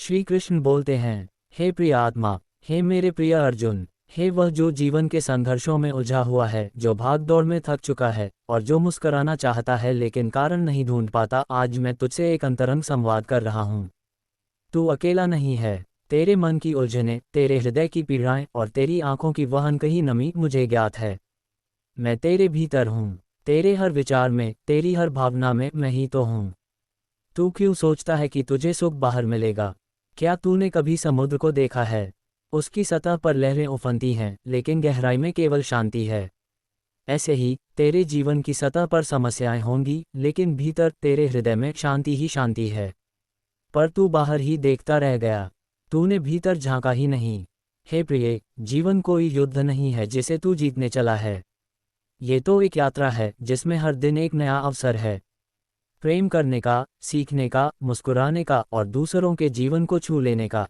श्री कृष्ण बोलते हैं, हे प्रिय आत्मा, हे मेरे प्रिय अर्जुन, हे वह जो जीवन के संघर्षों में उलझा हुआ है, जो भाग दौड़ में थक चुका है और जो मुस्कराना चाहता है लेकिन कारण नहीं ढूंढ पाता, आज मैं तुझसे एक अंतरंग संवाद कर रहा हूँ। तू अकेला नहीं है। तेरे मन की उलझनें, तेरे हृदय की पीड़ाएं और तेरी आंखों की वह अनकही नमी मुझे ज्ञात है। मैं तेरे भीतर हूँ। तेरे हर विचार में, तेरी हर भावना में मैं ही तो हूँ। तू क्यों सोचता है कि तुझे सुख बाहर मिलेगा? क्या तूने कभी समुद्र को देखा है? उसकी सतह पर लहरें उफनती हैं, लेकिन गहराई में केवल शांति है। ऐसे ही तेरे जीवन की सतह पर समस्याएं होंगी, लेकिन भीतर तेरे हृदय में शांति ही शांति है। पर तू बाहर ही देखता रह गया। तूने भीतर झांका ही नहीं। हे प्रिय, जीवन कोई युद्ध नहीं है जिसे तू जीतने चला है। ये तो एक यात्रा है जिसमें हर दिन एक नया अवसर है। प्रेम करने का, सीखने का, मुस्कुराने का और दूसरों के जीवन को छू लेने का।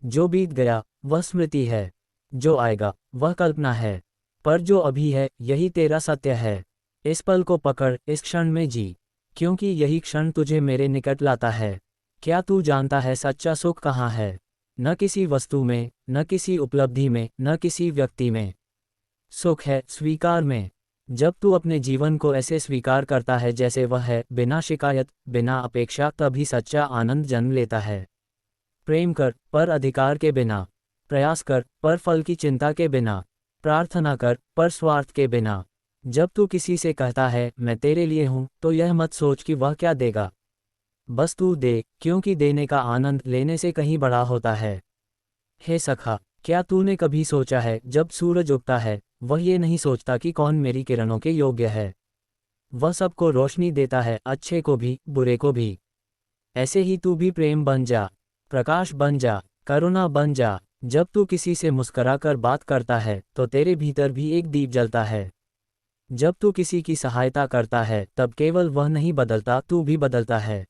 जो बीत गया वह स्मृति है, जो आएगा वह कल्पना है, पर जो अभी है यही तेरा सत्य है। इस पल को पकड़, इस क्षण में जी, क्योंकि यही क्षण तुझे मेरे निकट लाता है। क्या तू जानता है सच्चा सुख कहाँ है? न किसी वस्तु में, न किसी उपलब्धि में, न किसी व्यक्ति में। सुख है स्वीकार में। जब तू अपने जीवन को ऐसे स्वीकार करता है जैसे वह है, बिना शिकायत, बिना अपेक्षा, तभी सच्चा आनंद जन्म लेता है। प्रेम कर, पर अधिकार के बिना। प्रयास कर, पर फल की चिंता के बिना। प्रार्थना कर, पर स्वार्थ के बिना। जब तू किसी से कहता है मैं तेरे लिए हूं, तो यह मत सोच कि वह क्या देगा। बस तू दे, क्योंकि देने का आनंद लेने से कहीं बड़ा होता है। हे सखा, क्या तूने कभी सोचा है जब सूरज उगता है, वह ये नहीं सोचता कि कौन मेरी किरणों के योग्य है। वह सबको रोशनी देता है, अच्छे को भी, बुरे को भी। ऐसे ही तू भी प्रेम बन जा, प्रकाश बन जा, करुणा बन जा। जब तू किसी से मुस्कुराकर बात करता है तो तेरे भीतर भी एक दीप जलता है। जब तू किसी की सहायता करता है तब केवल वह नहीं बदलता, तू भी बदलता है।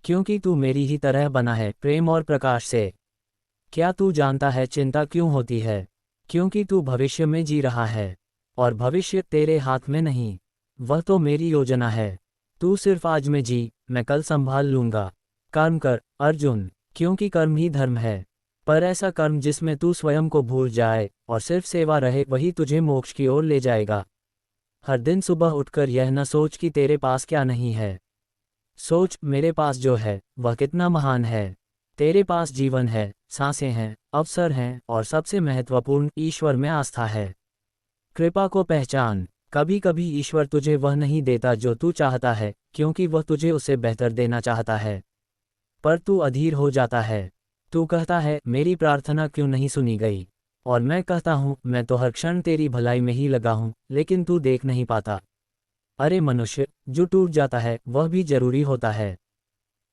क्योंकि तू मेरी ही तरह बना है, प्रेम और प्रकाश से। क्या तू जानता है चिंता क्यों होती है? क्योंकि तू भविष्य में जी रहा है, और भविष्य तेरे हाथ में नहीं। वह तो मेरी योजना है। तू सिर्फ आज में जी, मैं कल संभाल लूंगा। कर्म कर अर्जुन, क्योंकि कर्म ही धर्म है। पर ऐसा कर्म जिसमें तू स्वयं को भूल जाए और सिर्फ सेवा रहे, वही तुझे मोक्ष की ओर ले जाएगा। हर दिन सुबह उठकर यह न सोच कि तेरे पास क्या नहीं है। सोच, मेरे पास जो है वह कितना महान है। तेरे पास जीवन है, सांसें हैं, अवसर हैं और सबसे महत्वपूर्ण, ईश्वर में आस्था है। कृपा को पहचान। कभी कभी ईश्वर तुझे वह नहीं देता जो तू चाहता है, क्योंकि वह तुझे उससे बेहतर देना चाहता है। पर तू अधीर हो जाता है। तू कहता है मेरी प्रार्थना क्यों नहीं सुनी गई? और मैं कहता हूँ मैं तो हर क्षण तेरी भलाई में ही लगा हूँ, लेकिन तू देख नहीं पाता। अरे मनुष्य, जो टूट जाता है वह भी जरूरी होता है,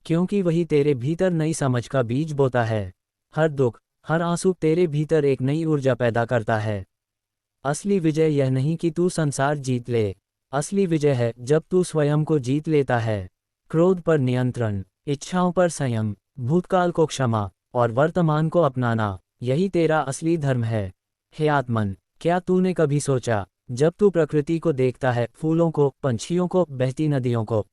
क्योंकि वही तेरे भीतर नई समझ का बीज बोता है। हर दुख, हर आंसू तेरे भीतर एक नई ऊर्जा पैदा करता है। असली विजय यह नहीं कि तू संसार जीत ले। असली विजय है जब तू स्वयं को जीत लेता है। क्रोध पर नियंत्रण, इच्छाओं पर संयम, भूतकाल को क्षमा और वर्तमान को अपनाना, यही तेरा असली धर्म है। हे आत्मन, क्या तूने कभी सोचा, जब तू प्रकृति को देखता है, फूलों को, पंछियों को, बहती नदियों को,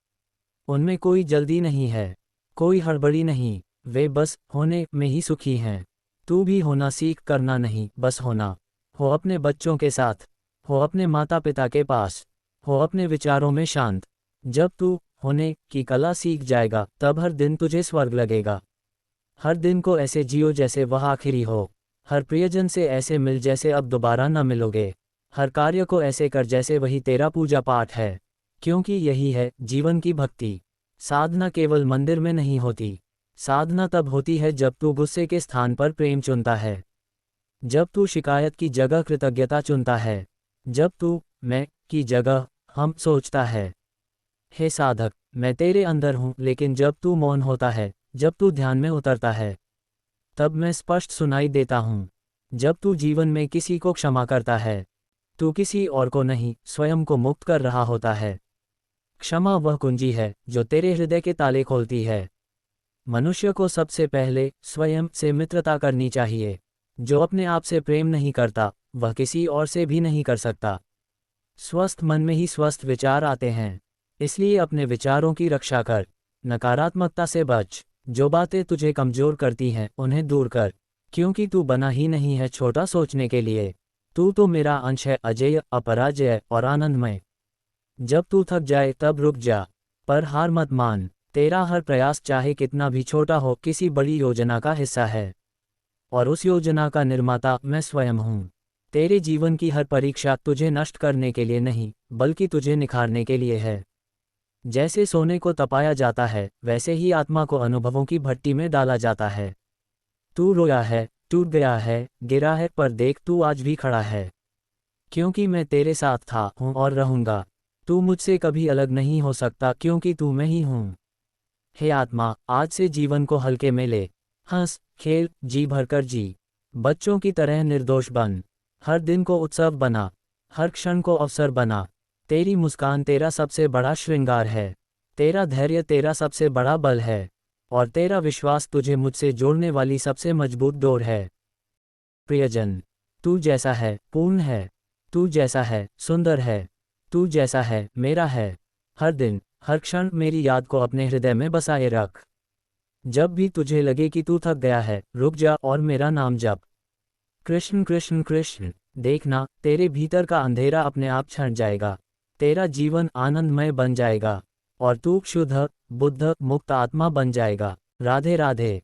उनमें कोई जल्दी नहीं है, कोई हड़बड़ी नहीं। वे बस होने में ही सुखी हैं। तू भी होना सीख, करना नहीं, बस होना। हो अपने बच्चों के साथ, हो अपने माता पिता के पास, हो अपने विचारों में शांत। जब तू होने की कला सीख जाएगा, तब हर दिन तुझे स्वर्ग लगेगा। हर दिन को ऐसे जियो जैसे वह आखिरी हो। हर प्रियजन से ऐसे मिल जैसे अब दोबारा न मिलोगे। हर कार्य को ऐसे कर जैसे वही तेरा पूजा पाठ है, क्योंकि यही है जीवन की भक्ति। साधना केवल मंदिर में नहीं होती। साधना तब होती है जब तू गुस्से के स्थान पर प्रेम चुनता है, जब तू शिकायत की जगह कृतज्ञता चुनता है, जब तू मैं की जगह हम सोचता है। हे साधक, मैं तेरे अंदर हूँ, लेकिन जब तू मौन होता है, जब तू ध्यान में उतरता है, तब मैं स्पष्ट सुनाई देता हूँ। जब तू जीवन में किसी को क्षमा करता है, तू किसी और को नहीं, स्वयं को मुक्त कर रहा होता है। क्षमा वह कुंजी है जो तेरे हृदय के ताले खोलती है। मनुष्य को सबसे पहले स्वयं से मित्रता करनी चाहिए। जो अपने आप से प्रेम नहीं करता, वह किसी और से भी नहीं कर सकता। स्वस्थ मन में ही स्वस्थ विचार आते हैं, इसलिए अपने विचारों की रक्षा कर। नकारात्मकता से बच। जो बातें तुझे कमजोर करती हैं उन्हें दूर कर, क्योंकि तू बना ही नहीं है छोटा सोचने के लिए। तू तो मेरा अंश है, अजेय, अपराजेय और आनंदमय। जब तू थक जाए तब रुक जा, पर हार मत मान। तेरा हर प्रयास चाहे कितना भी छोटा हो, किसी बड़ी योजना का हिस्सा है, और उस योजना का निर्माता मैं स्वयं हूँ। तेरे जीवन की हर परीक्षा तुझे नष्ट करने के लिए नहीं, बल्कि तुझे निखारने के लिए है। जैसे सोने को तपाया जाता है, वैसे ही आत्मा को अनुभवों की भट्टी में डाला जाता है। तू रोया है, टूट गया है, गिरा है, पर देख तू आज भी खड़ा है, क्योंकि मैं तेरे साथ था, हूँ और रहूंगा। तू मुझसे कभी अलग नहीं हो सकता, क्योंकि तू मैं ही हूँ। हे आत्मा, आज से जीवन को हल्के में ले। हंस, खेल, जी भरकर जी। बच्चों की तरह निर्दोष बन। हर दिन को उत्सव बना, हर क्षण को अवसर बना। तेरी मुस्कान तेरा सबसे बड़ा श्रृंगार है, तेरा धैर्य तेरा सबसे बड़ा बल है, और तेरा विश्वास तुझे मुझसे जोड़ने वाली सबसे मजबूत डोर है। प्रियजन, तू जैसा है पूर्ण है, तू जैसा है सुंदर है, तू जैसा है मेरा है। हर दिन, हर क्षण मेरी याद को अपने हृदय में बसाए रख। जब भी तुझे लगे कि तू थक गया है, रुक जा और मेरा नाम जप। कृष्ण कृष्ण कृष्ण। देखना, तेरे भीतर का अंधेरा अपने आप छंट जाएगा, तेरा जीवन आनंदमय बन जाएगा, और तू शुद्ध, बुद्ध, मुक्त आत्मा बन जाएगा। राधे राधे।